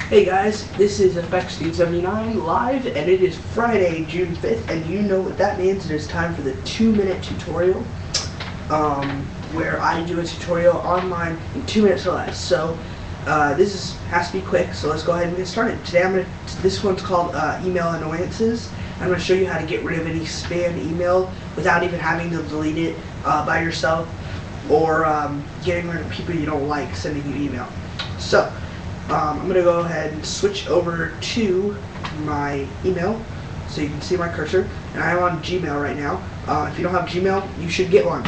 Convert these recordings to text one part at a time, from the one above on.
Hey guys, this is FXDude79 live, and it is Friday, June 5th, and you know what that means. It is time for the 2-minute tutorial, where I do a tutorial online in 2 minutes or less. So this has to be quick, so let's go ahead and get started. Today this one's called Email Annoyances. I'm going to show you how to get rid of any spam email without even having to delete it by yourself, or getting rid of people you don't like sending you email. So I'm going to go ahead and switch over to my email so you can see my cursor, and I'm on Gmail right now. If you don't have Gmail, you should get one.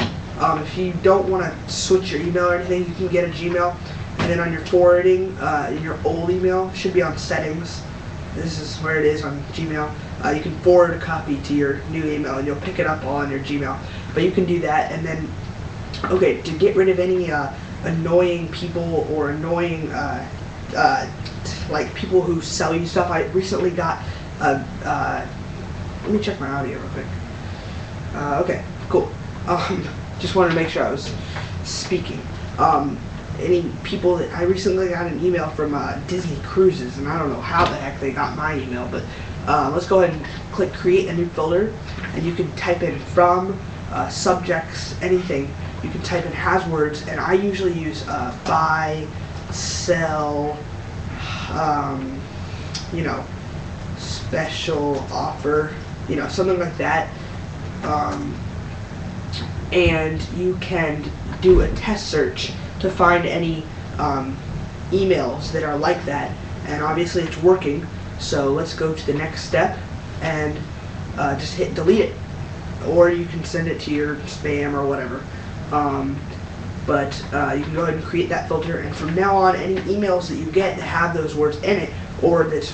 If you don't want to switch your email or anything, you can get a Gmail, and then on your forwarding, in your old email, should be on settings. This is where it is on Gmail. You can forward a copy to your new email and you'll pick it up all on your Gmail. But you can do that, and then, okay, to get rid of any annoying people or annoying like people who sell you stuff. I recently got let me check my audio real quick. Okay, cool. Just wanted to make sure I was speaking. Any people that I recently got an email from Disney Cruises, and I don't know how the heck they got my email, but let's go ahead and click create a new folder, and you can type in from, subjects, anything. You can type in has words, and I usually use buy, sell, you know, special offer, you know, something like that. And you can do a test search to find any emails that are like that, and obviously it's working. So let's go to the next step and just hit delete it, or you can send it to your spam or whatever. But you can go ahead and create that filter, and from now on, any emails that you get that have those words in it, or that's